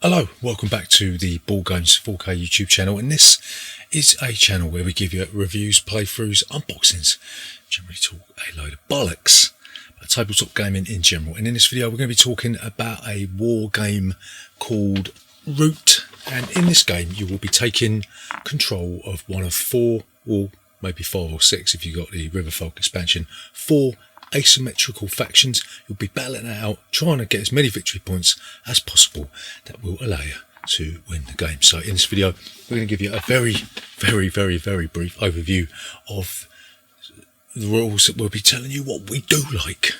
Hello, welcome back to the Ball Games 4K YouTube channel, and this is a channel where we give you reviews, playthroughs, unboxings, generally talk a load of bollocks about tabletop gaming in general. And in this video we're going to be talking about a war game called Root, and in this game you will be taking control of one of four, or maybe 5 or 6 if you got the Riverfolk expansion, 4 asymmetrical factions. You'll be battling it out, trying to get as many victory points as possible that will allow you to win the game. So in this video we're going to give you a very brief overview of the rules that we'll be telling you what we do like,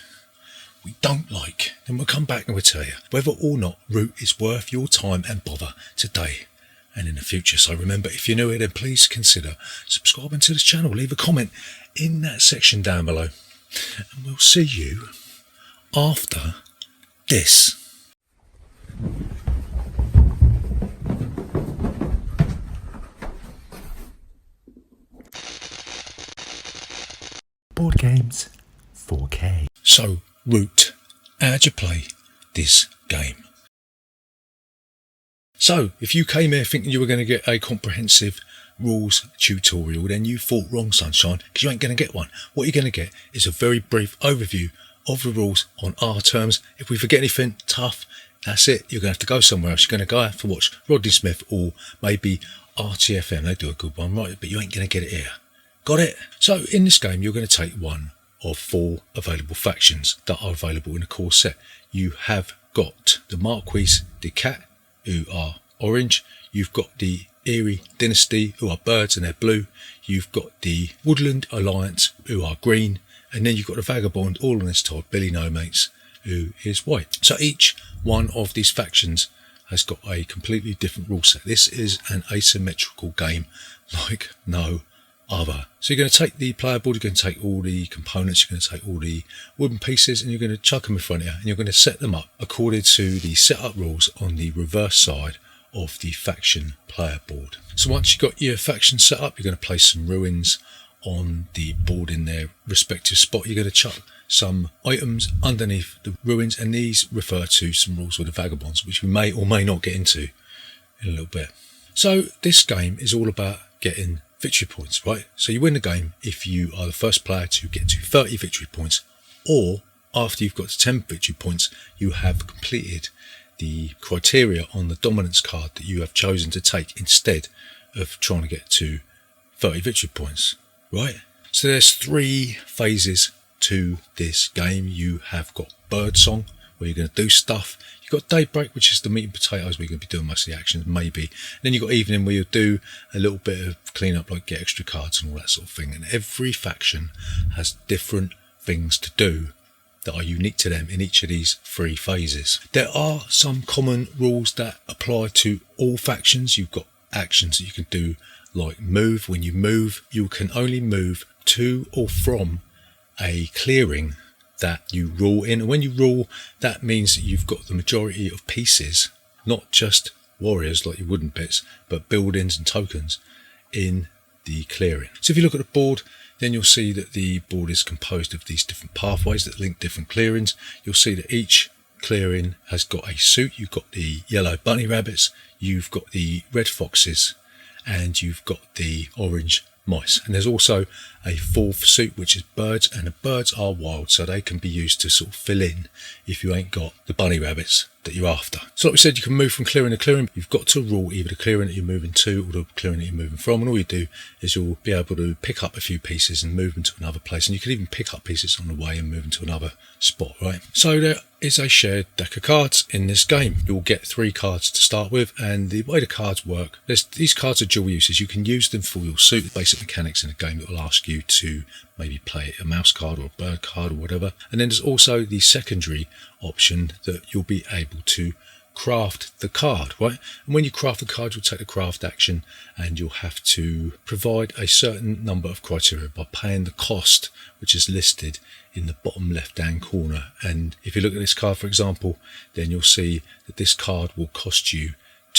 we don't like, then we'll come back and we'll tell you whether or not Root is worth your time and bother today and in the future. So remember, if you're new here, then please consider subscribing to this channel, leave a comment in that section down below, and we'll see you after this. Board Games 4K. So, Root, how'd you play this game? So, if you came here thinking you were going to get a comprehensive rules tutorial, then you thought wrong, sunshine, because you ain't going to get one. What you're going to get is a very brief overview of the rules on our terms. If we forget anything tough, that's it. You're going to have to go somewhere else. You're going to have to watch Rodney Smith or maybe RTFM. They do a good one, right? But you ain't going to get it here. Got it? So in this game, you're going to take one of 4 available factions that are available in the core set. You have got the Marquis de Cat, who are orange. You've got the Eerie Dynasty, who are birds and they're blue. You've got the Woodland Alliance, who are green. And then you've got the Vagabond, all on this top, Billy No Mates, who is white. So each one of these factions has got a completely different rule set. This is an asymmetrical game like no other. So you're going to take the player board, you're going to take all the components, you're going to take all the wooden pieces, and you're going to chuck them in front of you, and you're going to set them up according to the setup rules on the reverse side of the faction player board. So once you've got your faction set up, you're going to place some ruins on the board in their respective spot. You're going to chuck some items underneath the ruins, and these refer to some rules with the Vagabonds, which we may or may not get into in a little bit. So this game is all about getting victory points, right? So you win the game if you are the first player to get to 30 victory points, or after you've got to 10 victory points, you have completed the criteria on the dominance card that you have chosen to take instead of trying to get to 30 victory points, right? So there's 3 phases to this game. You have got Birdsong, where you're going to do stuff. You've got Daybreak, which is the meat and potatoes, where you're going to be doing most of the actions, maybe. And then you've got Evening, where you'll do a little bit of clean up, like get extra cards and all that sort of thing. And every faction has different things to do that are unique to them in each of these 3 phases. There are some common rules that apply to all factions. You've got actions that you can do, like move. When you move, you can only move to or from a clearing that you rule in. And when you rule, that means that you've got the majority of pieces, not just warriors like your wooden bits, but buildings and tokens in the clearing. So if you look at the board, then you'll see that the board is composed of these different pathways that link different clearings. You'll see that each clearing has got a suit. You've got the yellow bunny rabbits, you've got the red foxes, and you've got the orange mice. And there's also a 4th suit, which is birds, and the birds are wild, so they can be used to sort of fill in if you ain't got the bunny rabbits that you're after. So like we said, you can move from clearing to clearing. You've got to rule either the clearing that you're moving to or the clearing that you're moving from, and all you do is you'll be able to pick up a few pieces and move them to another place, and you can even pick up pieces on the way and move them to another spot, right? So there is a shared deck of cards in this game. You'll get 3 cards to start with, and the way the cards work, these cards are dual uses. You can use them for your suit, the basic mechanics in the game that will ask you to maybe play a mouse card or a bird card or whatever. And then there's also the secondary option that you'll be able to craft the card, right? And when you craft the card, you'll take the craft action, and you'll have to provide a certain number of criteria by paying the cost, which is listed in the bottom left hand corner. And if you look at this card, for example, then you'll see that this card will cost you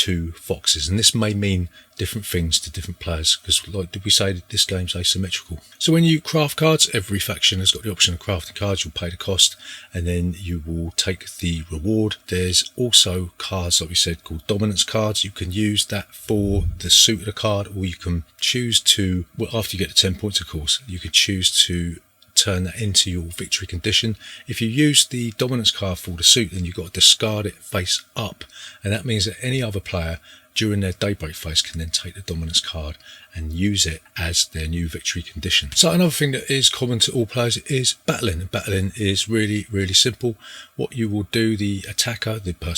two foxes, and this may mean different things to different players, because like did we say that this game's asymmetrical. So when you craft cards, every faction has got the option of crafting cards. You'll pay the cost and then you will take the reward. There's also cards, like we said, called dominance cards. You can use that for the suit of the card, or you can choose to, well, after you get the 10 points of course, you could choose to turn that into your victory condition. If you use the dominance card for the suit, then you've got to discard it face up, and that means that any other player during their daybreak phase can then take the dominance card and use it as their new victory condition. So another thing that is common to all players is battling. And battling is really, really simple. What you will do, the attacker, the player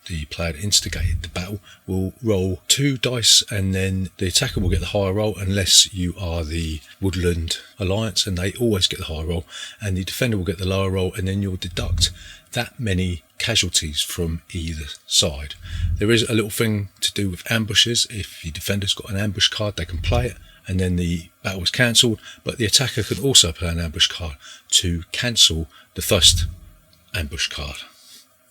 that instigated the battle, will roll 2 dice, and then the attacker will get the higher roll unless you are the Woodland Alliance, and they always get the higher roll, and the defender will get the lower roll, and then you'll deduct that many casualties from either side. There is a little thing to do with ambushes. If your defender's got an ambush card, they can play it and then the battle is cancelled, but the attacker can also play an ambush card to cancel the first ambush card.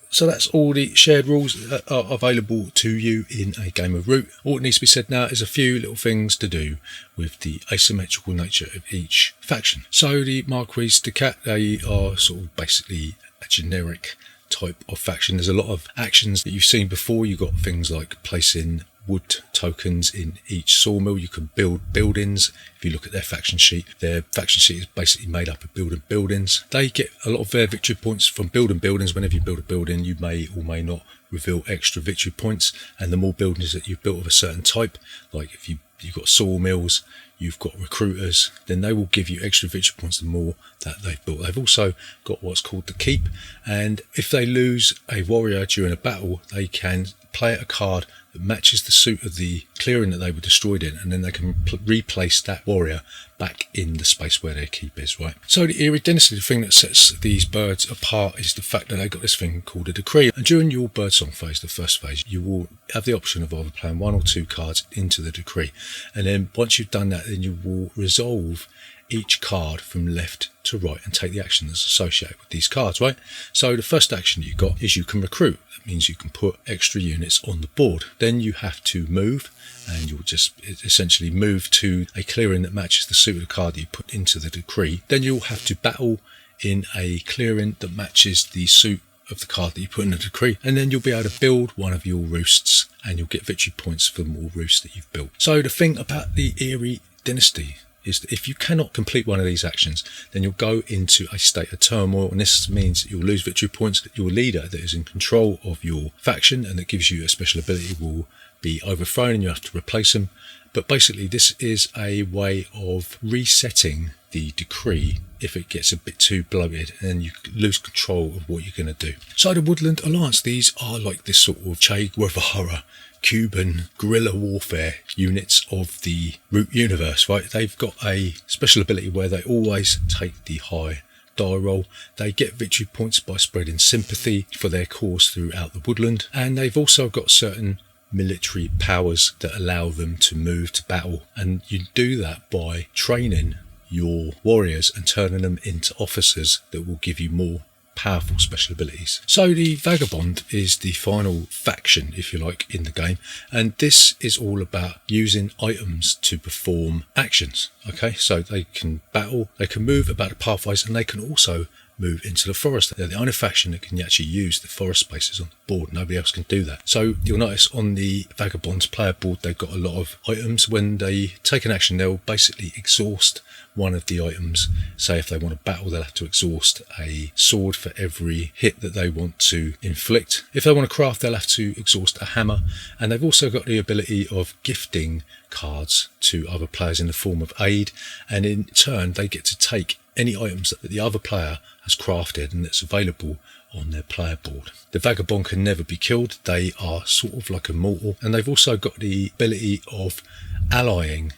So that's all the shared rules that are available to you in a game of Root. All that needs to be said now is a few little things to do with the asymmetrical nature of each faction. So the Marquis de Cat, they are sort of basically a generic type of faction. There's a lot of actions that you've seen before. You've got things like placing wood tokens in each sawmill. You can build buildings. If you look at their faction sheet is basically made up of building buildings. They get a lot of their victory points from building buildings. Whenever you build a building, you may or may not reveal extra victory points, and the more buildings that you've built of a certain type, like if you've got sawmills, you've got recruiters, then they will give you extra victory points the more that they've built. They've also got what's called the keep, and if they lose a warrior during a battle, they can play a card that matches the suit of the clearing that they were destroyed in, and then they can replace that warrior back in the space where their keep is, right? So the Eerie Dynasty, the thing that sets these birds apart is the fact that they got this thing called a decree. And during your birdsong phase, the first phase, you will have the option of either playing 1 or 2 cards into the decree. And then once you've done that, then you will resolve each card from left to right and take the action that's associated with these cards, right? So the first action you got is you can recruit. That means you can put extra units on the board. Then you have to move, and you'll just essentially move to a clearing that matches the suit of the card that you put into the decree. Then you'll have to battle in a clearing that matches the suit of the card that you put in the decree, and then you'll be able to build one of your roosts, and you'll get victory points for more roosts that you've built. So the thing about the Eerie Dynasty is that if you cannot complete one of these actions, then you'll go into a state of turmoil, and this means that you'll lose victory points. Your leader that is in control of your faction and that gives you a special ability will be overthrown, and you have to replace them. But basically this is a way of resetting the decree if it gets a bit too bloated and you lose control of what you're going to do. So the Woodland Alliance, these are like this sort of Che Guevara Cuban guerrilla warfare units of the Root universe, right? They've got a special ability where they always take the high die roll. They get victory points by spreading sympathy for their cause throughout the woodland, and they've also got certain military powers that allow them to move to battle, and you do that by training your warriors and turning them into officers that will give you more powerful special abilities. So the Vagabond is the final faction, if you like, in the game, and this is all about using items to perform actions. Okay, so they can battle, they can move about the pathways, and they can also move into the forest. They're the only faction that can actually use the forest spaces on the board. Nobody else can do that. So you'll notice on the Vagabonds player board, they've got a lot of items. When they take an action, they'll basically exhaust one of the items. Say if they want to battle, they'll have to exhaust a sword for every hit that they want to inflict. If they want to craft, they'll have to exhaust a hammer. And they've also got the ability of gifting cards to other players in the form of aid, and in turn they get to take any items that the other player has crafted and that's available on their player board. The Vagabond can never be killed. They are sort of like immortal, and they've also got the ability of allying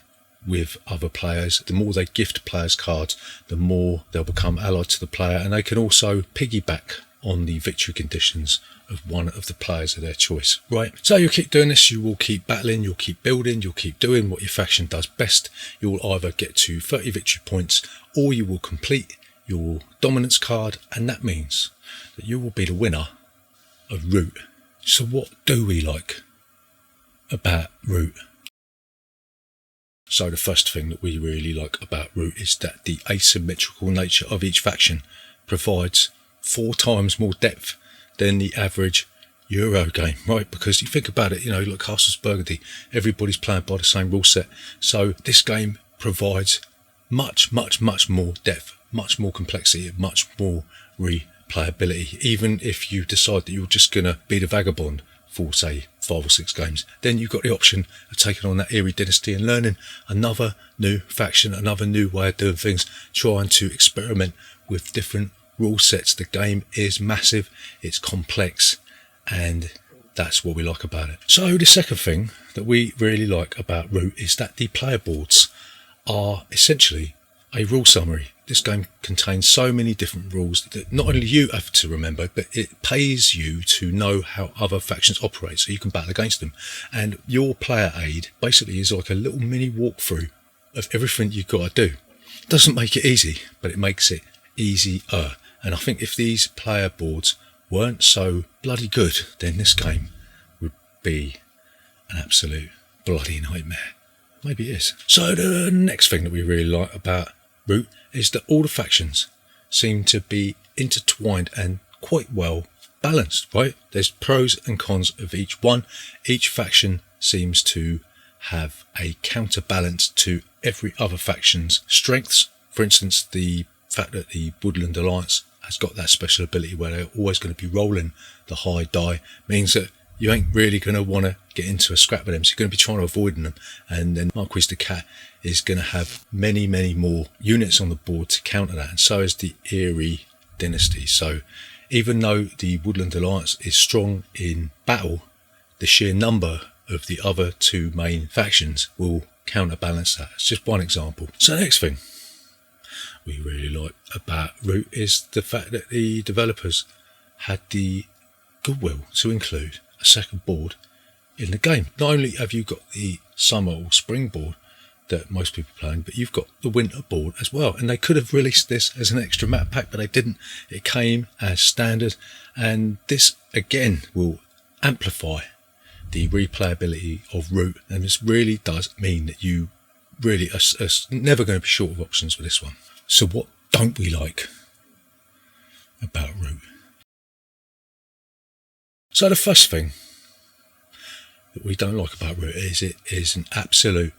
with other players. The more they gift players cards, the more they'll become allied to the player, and they can also piggyback on the victory conditions of one of the players of their choice. Right, so you'll keep doing this, you will keep battling, you'll keep building, you'll keep doing what your faction does best. You'll either get to 30 victory points, or you will complete your dominance card, and that means that you will be the winner of Root. So what do we like about Root. So the first thing that we really like about Root is that the asymmetrical nature of each faction provides 4 times more depth than the average Euro game, right? Because you think about it, like Castles Burgundy, everybody's playing by the same rule set. So this game provides much more depth, much more complexity, much more replayability. Even if you decide that you're just going to be the vagabond for, say, 5 or 6 games, then you've got the option of taking on that Eerie Dynasty and learning another new faction, another new way of doing things, trying to experiment with different rule sets. The game is massive, it's complex, and that's what we like about it. So the second thing that we really like about Root is that the player boards are essentially a rule summary. This game contains so many different rules that not only you have to remember, but it pays you to know how other factions operate so you can battle against them. And your player aid basically is like a little mini walkthrough of everything you've got to do. It doesn't make it easy, but it makes it easier. And I think if these player boards weren't so bloody good, then this game would be an absolute bloody nightmare. Maybe it is. So the next thing that we really like about Root is that all the factions seem to be intertwined and quite well balanced, right? There's pros and cons of each one. Each faction seems to have a counterbalance to every other faction's strengths. For instance, the fact that the Woodland Alliance has got that special ability where they're always going to be rolling the high die means that you ain't really going to want to get into a scrap with them, so you're going to be trying to avoid them. And then Marquis de Cat is going to have many more units on the board to counter that, and so is the Eerie Dynasty. So even though the Woodland Alliance is strong in battle, the sheer number of the other 2 main factions will counterbalance that. It's just one example. So the next thing we really like about Root is the fact that the developers had the goodwill to include a second board in the game. Not only have you got the summer or spring board that most people are playing, but you've got the winter board as well. And they could have released this as an extra map pack, but they didn't. It came as standard, and this again will amplify the replayability of Root. And this really does mean that you really are never going to be short of options with this one. So what don't we like about Root? So the first thing that we don't like about Root is it is an absolute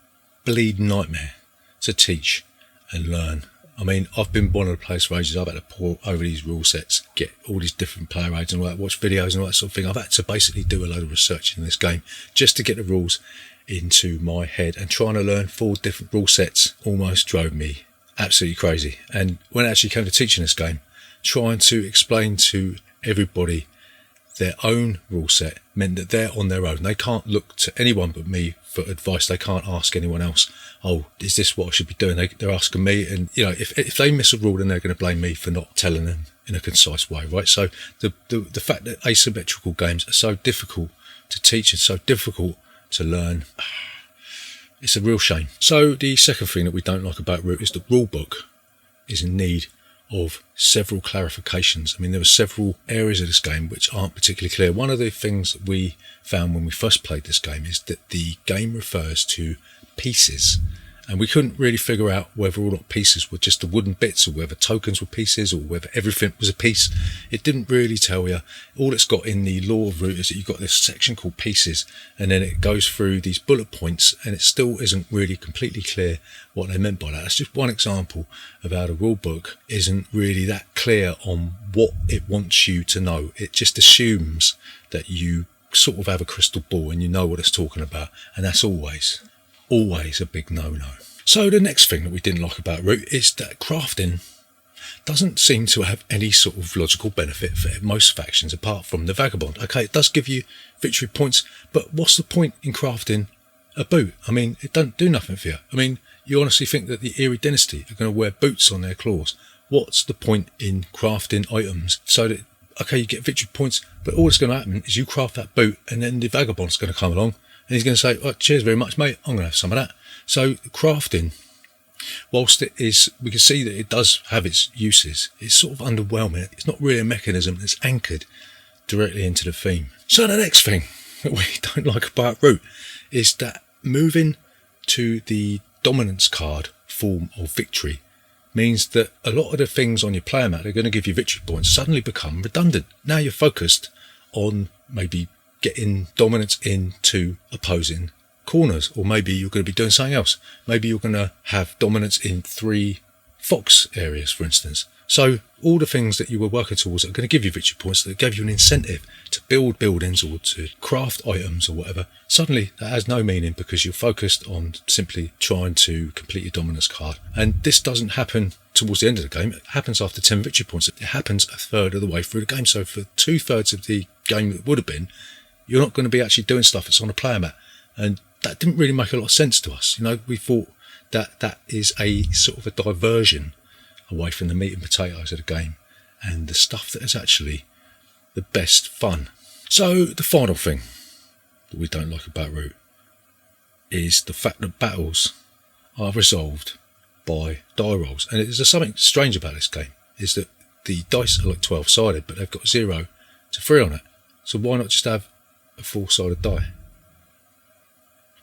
bleeding nightmare to teach and learn. I mean, I've been one of the players for ages. I've had to pour over these rule sets, get all these different player aids and all that, watch videos and all that sort of thing. I've had to basically do a load of research in this game just to get the rules into my head, and trying to learn 4 different rule sets almost drove me absolutely crazy. And when it actually came to teaching this game, trying to explain to everybody their own rule set meant that they're on their own. They can't look to anyone but me for advice. They can't ask anyone else, oh, is this what I should be doing? They're asking me, and if they miss a rule, then they're going to blame me for not telling them in a concise way, right? So the fact that asymmetrical games are so difficult to teach and so difficult to learn, it's a real shame. So the second thing that we don't like about Root is the rule book is in need of several clarifications. I mean, there were several areas of this game which aren't particularly clear. One of the things that we found when we first played this game is that the game refers to pieces, and we couldn't really figure out whether or not pieces were just the wooden bits, or whether tokens were pieces, or whether everything was a piece. It didn't really tell you. All it's got in the lore of Root is that you've got this section called pieces, and then it goes through these bullet points, and it still isn't really completely clear what they meant by that. That's just one example of how the rule book isn't really that clear on what it wants you to know. It just assumes that you sort of have a crystal ball and you know what it's talking about, and that's always a big no-no. So the next thing that we didn't like about Root is that crafting doesn't seem to have any sort of logical benefit for most factions apart from the Vagabond. Okay, it does give you victory points, but what's the point in crafting a boot? I mean, it doesn't do nothing for you. I mean, you honestly think that the Eerie Dynasty are going to wear boots on their claws? What's the point in crafting items so that, okay, you get victory points, but all that's going to happen is you craft that boot, and then the Vagabond's going to come along and he's going to say, oh, cheers very much, mate, I'm going to have some of that. So crafting, whilst it is, we can see that it does have its uses, it's sort of underwhelming. It's not really a mechanism that's anchored directly into the theme. So the next thing that we don't like about Root is that moving to the dominance card form of victory means that a lot of the things on your player mat that are going to give you victory points suddenly become redundant. Now you're focused on maybe getting dominance into opposing corners, or maybe you're going to be doing something else. Maybe you're going to have dominance in 3 fox areas, for instance. So all the things that you were working towards are going to give you victory points, that gave you an incentive to build buildings or to craft items or whatever. Suddenly that has no meaning because you're focused on simply trying to complete your dominance card. And this doesn't happen towards the end of the game. It happens after 10 victory points. It happens a third of the way through the game. So for 2/3 of the game that would have been, you're not going to be actually doing stuff that's on a player mat. And that didn't really make a lot of sense to us. We thought that that is a sort of a diversion away from the meat and potatoes of the game and the stuff that is actually the best fun. So the final thing that we don't like about Root is the fact that battles are resolved by die rolls. And there's something strange about this game, is that the dice are like 12-sided, but they've got 0 to 3 on it. So why not just have a 4-sided die?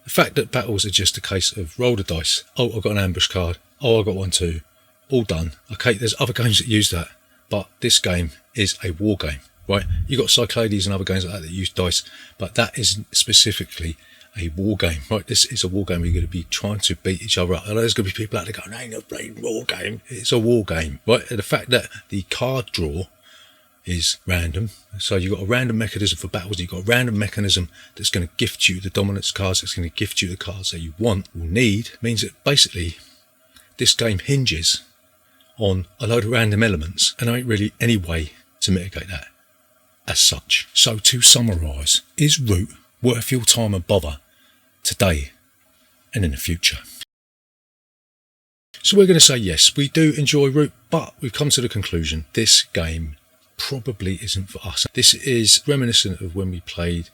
The fact that battles are just a case of roll the dice. Oh, I've got an ambush card. Oh, I've got 1, 2. All done. Okay, there's other games that use that, but this game is a war game, right? You've got Cyclades and other games like that use dice, but that isn't specifically a war game, right? This is a war game where you're going to be trying to beat each other up. And there's going to be people out there going, I ain't playing war game. It's a war game, right? And the fact that the card draw is random, so you've got a random mechanism for battles, you've got a random mechanism that's going to gift you the dominance cards, that's going to gift you the cards that you want or need, means that basically this game hinges on a load of random elements, and there ain't really any way to mitigate that as such. So to summarise, is Root worth your time and bother today and in the future? So we're going to say yes, we do enjoy Root, but we've come to the conclusion this game probably isn't for us. This is reminiscent of when we played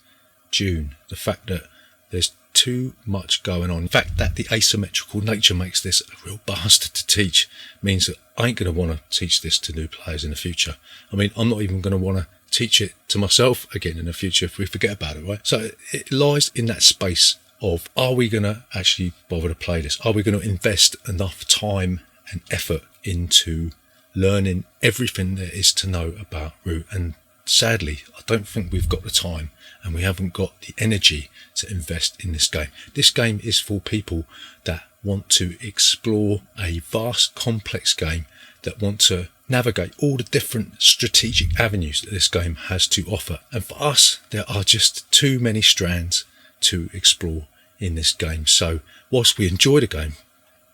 Dune, the fact that there's too much going on. In fact, that the asymmetrical nature makes this a real bastard to teach, means that I ain't going to want to teach this to new players in the future. I mean, I'm not even going to want to teach it to myself again in the future if we forget about it, right? So it lies in that space of, are we going to actually bother to play this? Are we going to invest enough time and effort into learning everything there is to know about Root? And sadly, I don't think we've got the time and we haven't got the energy to invest in this game. This game is for people that want to explore a vast, complex game, that want to navigate all the different strategic avenues that this game has to offer. And for us, there are just too many strands to explore in this game. So whilst we enjoy the game,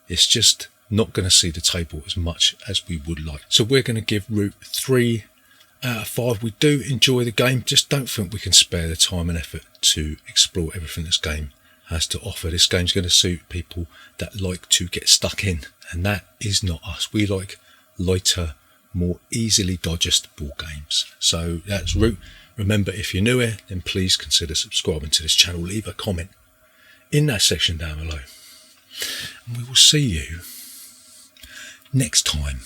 it's just not going to see the table as much as we would like. So we're going to give Root 3 out of 5. We do enjoy the game, just don't think we can spare the time and effort to explore everything this game has to offer. This game's going to suit people that like to get stuck in, and that is not us. We like lighter, more easily digestible games. So that's Root. Remember, if you're new here, then please consider subscribing to this channel. Leave a comment in that section down below, and we will see you next time.